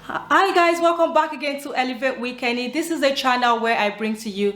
Hi guys, welcome back again to Elevate with Kenny. This is a channel where I bring to you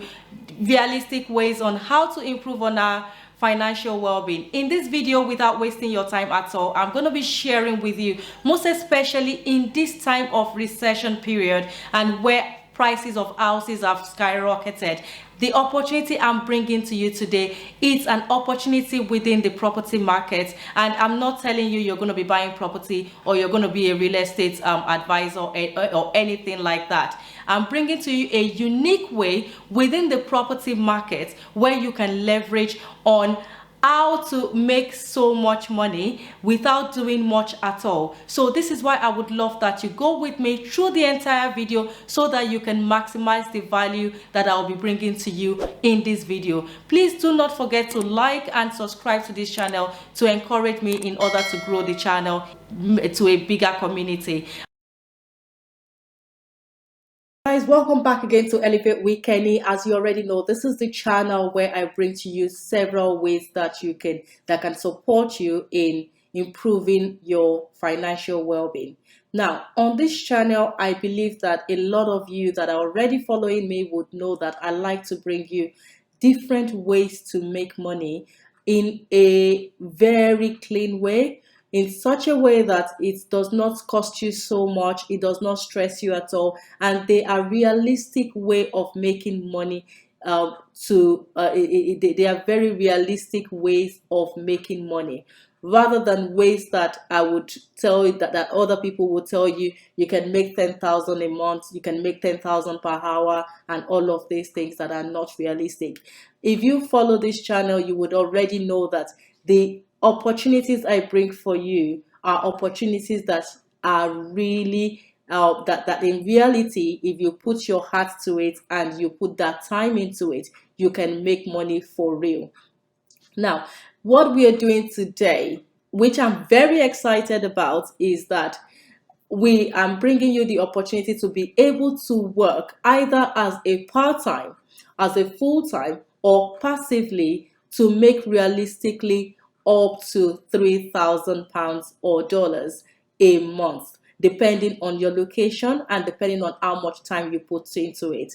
realistic ways on how to improve on our financial well-being. In this video, without wasting your time at all, I'm going to be sharing with you, most especially in this time of recession period and where prices of houses have skyrocketed. The opportunity I'm bringing to you today is an opportunity within the property market, and I'm not telling you you're going to be buying property or you're going to be a real estate advisor or anything like that. I'm bringing to you a unique way within the property market where you can leverage on how to make so much money without doing much at all. So this is why I would love that you go with me through the entire video so that you can maximize the value that I'll be bringing to you in this video. Please do not forget to like and subscribe to this channel to encourage me in order to grow the channel to a bigger community. Guys, welcome back again to Elevate with Kenny. As you already know, this is the channel where I bring to you several ways that can support you in improving your financial well-being. Now, on this channel, I believe that a lot of you that are already following me would know that I like to bring you different ways to make money in a very clean way, in such a way that it does not cost you so much, it does not stress you at all, and they are realistic way of making money. They are very realistic ways of making money, rather than ways that I would tell you that other people will tell you you can make 10,000 a month, you can make 10,000 per hour, and all of these things that are not realistic. If you follow this channel, you would already know that the opportunities I bring for you are opportunities that are really that in reality, if you put your heart to it and you put that time into it, you can make money for real. Now, what we are doing today, which I'm very excited about, is that we am bringing you the opportunity to be able to work either as a part-time, as a full-time, or passively to make realistically up to £3,000 or dollars a month, depending on your location and depending on how much time you put into it.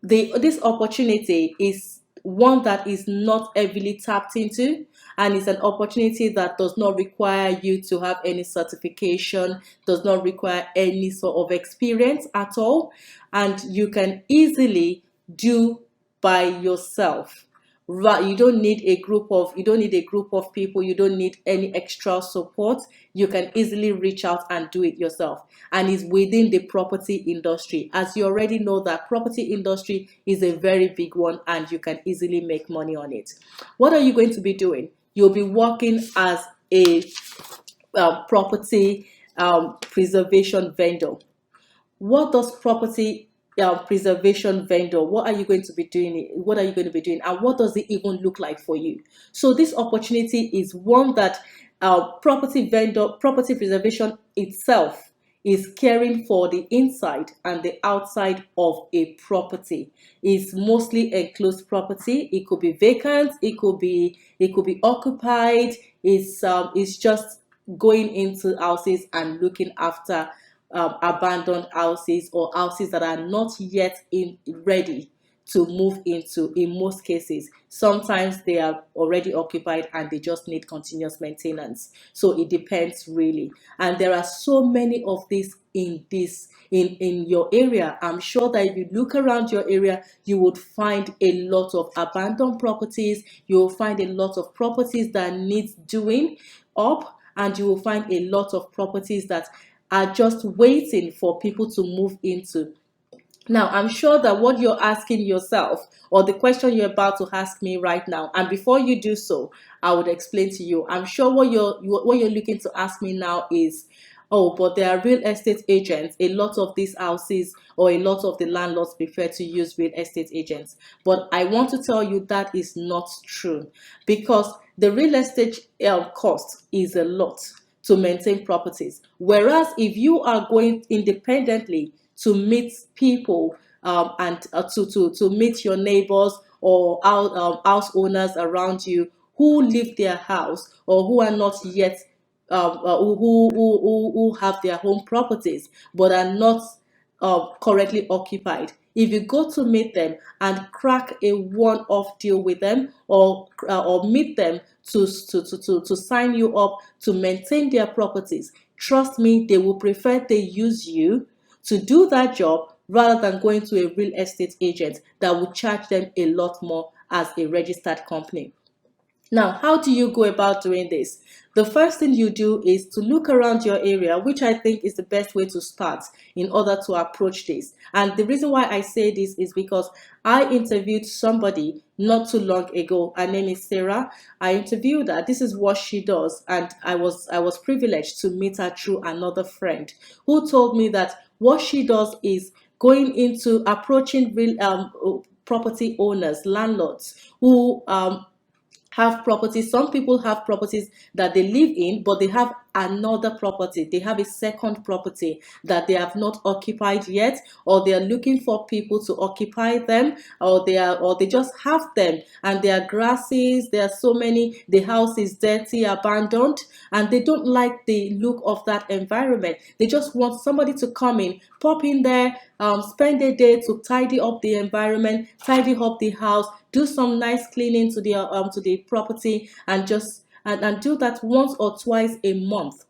This opportunity is one that is not heavily tapped into, and it's an opportunity that does not require you to have any certification, does not require any sort of experience at all, and you can easily do by yourself. Right, you don't need a group of people, you don't need any extra support. You can easily reach out and do it yourself, and it's within the property industry. As you already know, that property industry is a very big one and you can easily make money on it. What are you going to be doing? You'll be working as a property preservation vendor. What does property preservation vendor, what are you going to be doing, and what does it even look like for you? So this opportunity is one that property preservation itself is caring for the inside and the outside of a property. It's mostly enclosed property. It could be vacant, it could be occupied. It's just going into houses and looking after abandoned houses or houses that are not yet ready to move into. In most cases, sometimes they are already occupied and they just need continuous maintenance. So it depends really, and there are so many of these in your area. I'm sure that if you look around your area, you would find a lot of abandoned properties. You will find a lot of properties that need doing up, and you will find a lot of properties that are just waiting for people to move into. Now, I'm sure that what you're asking yourself, or the question you're about to ask me right now, and before you do so, I would explain to you. I'm sure what you're looking to ask me now is, oh, but there are real estate agents. A lot of these houses or a lot of the landlords prefer to use real estate agents. But I want to tell you that is not true, because the real estate cost is a lot to maintain properties. Whereas if you are going independently to meet people and to meet your neighbors or house owners around you who leave their house or who are not yet who have their home properties but are not currently occupied. If you go to meet them and crack a one-off deal with them, or meet them to sign you up to maintain their properties, trust me, they will prefer they use you to do that job rather than going to a real estate agent that will charge them a lot more as a registered company. Now, how do you go about doing this? The first thing you do is to look around your area, which I think is the best way to start in order to approach this. And the reason why I say this is because I interviewed somebody not too long ago. Her name is Sarah. I interviewed her. This is what she does, and I was privileged to meet her through another friend who told me that what she does is going into approaching real property owners, landlords who have properties. Some people have properties that they live in, but they have another property. They have a second property that they have not occupied yet, or they are looking for people to occupy them, or they just have them and there are grasses, there are so many, the house is dirty, abandoned, and they don't like the look of that environment. They just want somebody to come in, pop in there, spend a day to tidy up the environment, tidy up the house, do some nice cleaning to the property, and just and do that once or twice a month.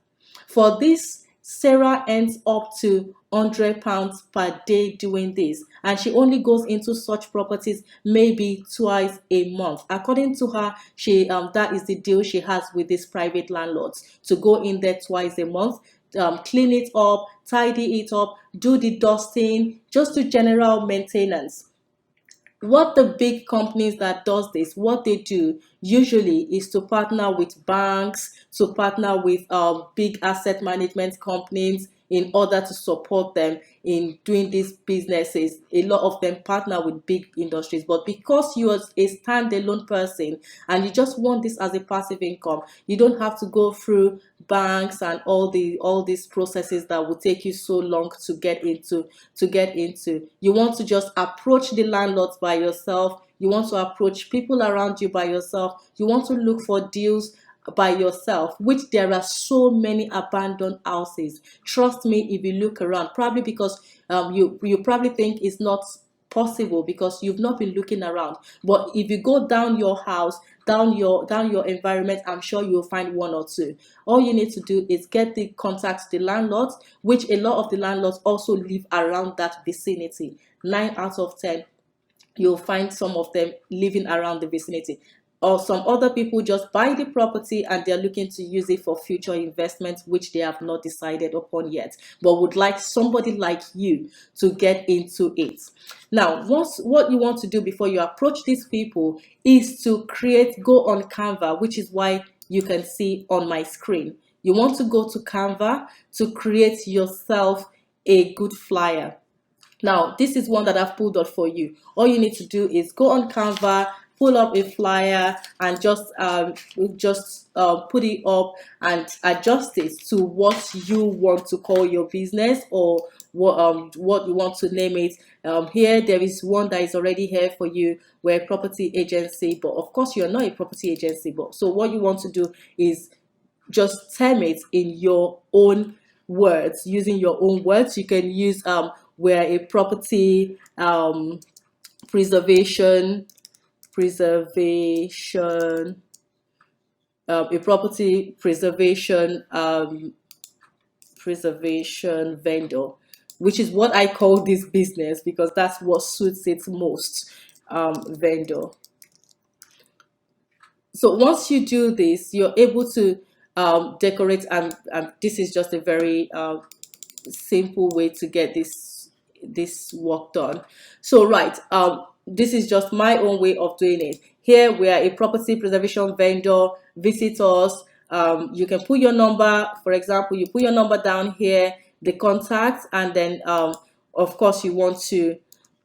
For this, Sarah ends up to £100 per day doing this, and she only goes into such properties maybe twice a month. According to her, she that is the deal she has with these private landlords, to go in there twice a month, clean it up, tidy it up, do the dusting, just do general maintenance. What the big companies that does this, what they do usually is to partner with banks, to partner with big asset management companies in order to support them in doing these businesses. A lot of them partner with big industries, but because you are a standalone person and you just want this as a passive income, you don't have to go through banks and all these processes that will take you so long to get into. You want to just approach the landlords by yourself. You want to approach people around you by yourself. You want to look for deals by yourself, which there are so many abandoned houses. Trust me, if you look around, probably because you probably think it's not possible because you've not been looking around. But if you go down your house, down your environment, I'm sure you'll find one or two. All you need to do is get the contact the landlords, which a lot of the landlords also live around that vicinity. 9 out of 10, you'll find some of them living around the vicinity. Or some other people just buy the property and they're looking to use it for future investments, which they have not decided upon yet, but would like somebody like you to get into it. Now, what you want to do before you approach these people is to go on Canva, which is why you can see on my screen. You want to go to Canva to create yourself a good flyer. Now, this is one that I've pulled out for you. All you need to do is go on Canva, pull up a flyer, and just put it up and adjust it to what you want to call your business, or what you want to name it. Here there is one that is already here for you. We're a property agency, but of course you're not a property agency. But so what you want to do is just term it in your own words, using your own words. You can use we're a property preservation a property preservation vendor, which is what I call this business because that's what suits it most. Vendor. So once you do this, you're able to decorate, and this is just a very simple way to get this work done. So right, this is just my own way of doing it. Here we are a property preservation vendor. Visit us. You can put your number, for example, you put your number down here, the contact, and then of course you want to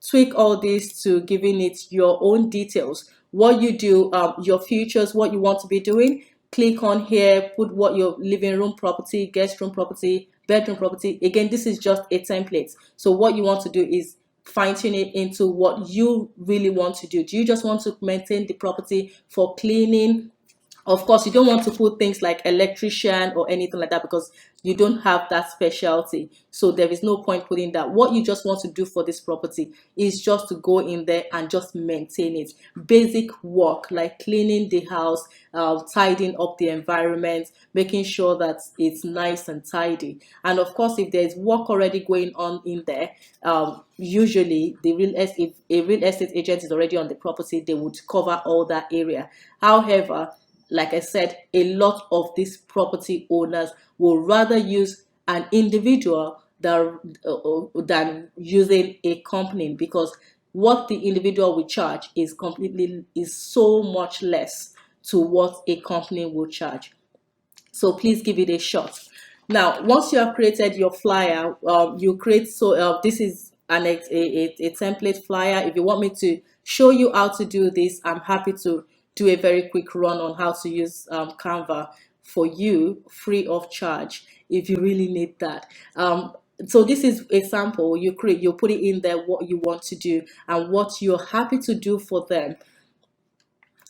tweak all this to giving it your own details. What you do, your futures, what you want to be doing. Click on here, put what your living room property, guest room property, bedroom property. Again, this is just a template. So what you want to do is fine tune it into what you really want to do. Do you just want to maintain the property for cleaning, Of course, you don't want to put things like electrician or anything like that because you don't have that specialty. So there is no point putting that. What you just want to do for this property is just to go in there and just maintain it. Basic work like cleaning the house, tidying up the environment, making sure that it's nice and tidy. And of course, if there's work already going on in there, usually if a real estate agent is already on the property, they would cover all that area. However, like I said, a lot of these property owners will rather use an individual than using a company, because what the individual will charge is so much less to what a company will charge. So please give it a shot. Now, once you have created your flyer, you create, so this is a template flyer. If you want me to show you how to do this, I'm happy to do a very quick run on how to use Canva for you, free of charge, if you really need that. So this is a sample. You put it in there what you want to do and what you're happy to do for them.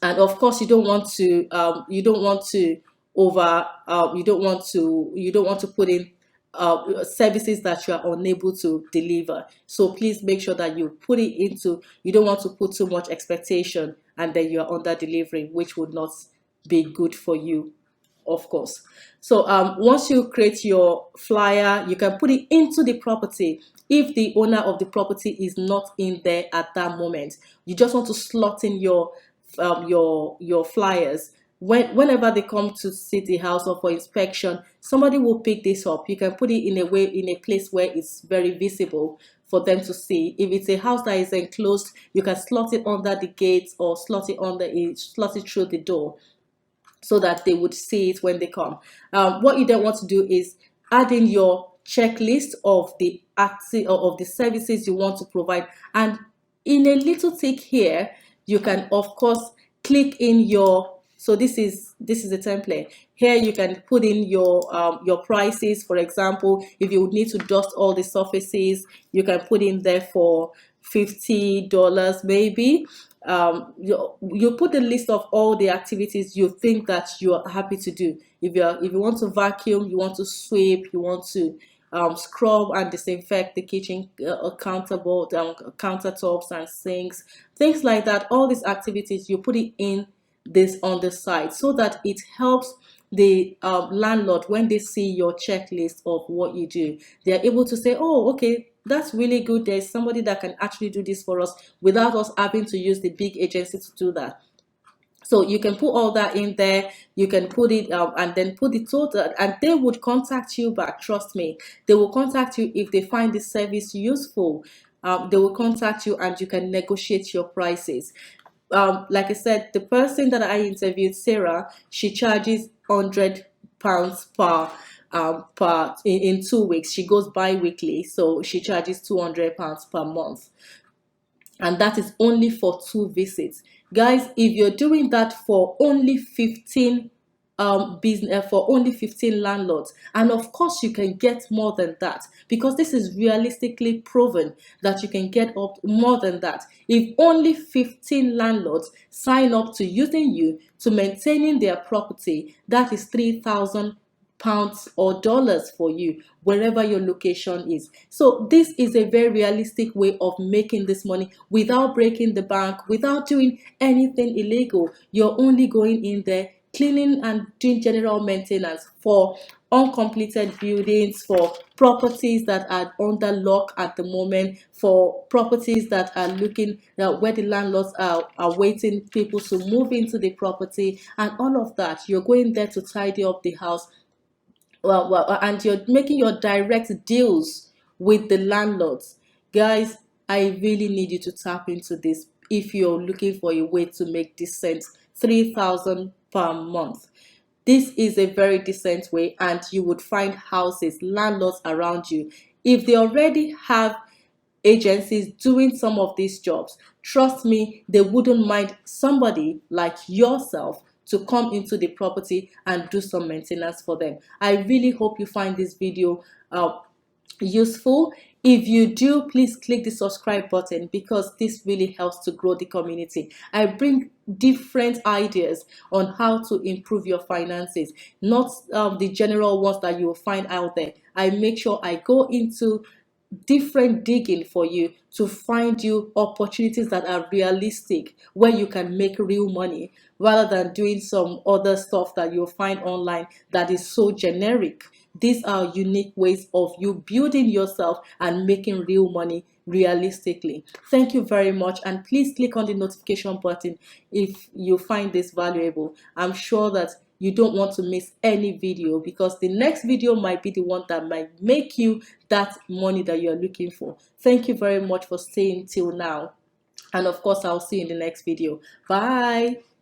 And of course, you don't want to put in services that you are unable to deliver. So please make sure that you put it into, you don't want to put too much expectation and then you're under delivering, which would not be good for you, of course. So once you create your flyer, you can put it into the property. If the owner of the property is not in there at that moment, you just want to slot in your flyers. Whenever they come to see the house or for inspection, somebody will pick this up. You can put it in a place where it's very visible for them to see. If it's a house that is enclosed, you can slot it under the gate or slot it through the door, so that they would see it when they come. What you don't want to do is add in your checklist of the services you want to provide, and in a little tick here, you can of course click in your. So this is a template. Here you can put in your prices. For example, if you would need to dust all the surfaces, you can put in there for $50 maybe. You put the list of all the activities you think that you are happy to do. If you want to vacuum, you want to sweep, you want to scrub and disinfect the kitchen countertops and sinks, things like that. All these activities, you put it in this on the side, so that it helps the landlord. When they see your checklist of what you do, they are able to say, oh, okay, that's really good. There's somebody that can actually do this for us without us having to use the big agency to do that. So you can put all that in there. You can put it and then put the total, and they would contact you back. Trust me, they will contact you if they find the service useful. They will contact you and you can negotiate your prices. Like I said, the person that I interviewed, Sarah, she charges £100 in 2 weeks. She goes bi-weekly, so she charges £200 per month, and that is only for 2 visits. Guys, if you're doing that for only 15 business, for only 15 landlords, and of course you can get more than that, because this is realistically proven that you can get up more than that. If only 15 landlords sign up to using you to maintaining their property, that is £3,000 or dollars for you, wherever your location is. So this is a very realistic way of making this money without breaking the bank, without doing anything illegal. You're only going in there, cleaning and doing general maintenance for uncompleted buildings, for properties that are under lock at the moment, for properties that are looking where the landlords are waiting people to move into the property, and all of that. You're going there to tidy up the house. And you're making your direct deals with the landlords. Guys, I really need you to tap into this if you're looking for a way to make decent 3,000 per month. This is a very decent way, and you would find houses, landlords around you. If they already have agencies doing some of these jobs, trust me, they wouldn't mind somebody like yourself to come into the property and do some maintenance for them. I really hope you find this video useful. If you do, please click the subscribe button, because this really helps to grow the community. I bring different ideas on how to improve your finances, not the general ones that you will find out there. I make sure I go into different digging for you to find you opportunities that are realistic, where you can make real money, rather than doing some other stuff that you'll find online that is so generic. These are unique ways of you building yourself and making real money realistically. Thank you very much, and please click on the notification button if you find this valuable. I'm sure that you don't want to miss any video, because the next video might be the one that might make you that money that you're looking for. Thank you very much for staying till now, and of course I'll see you in the next video. Bye.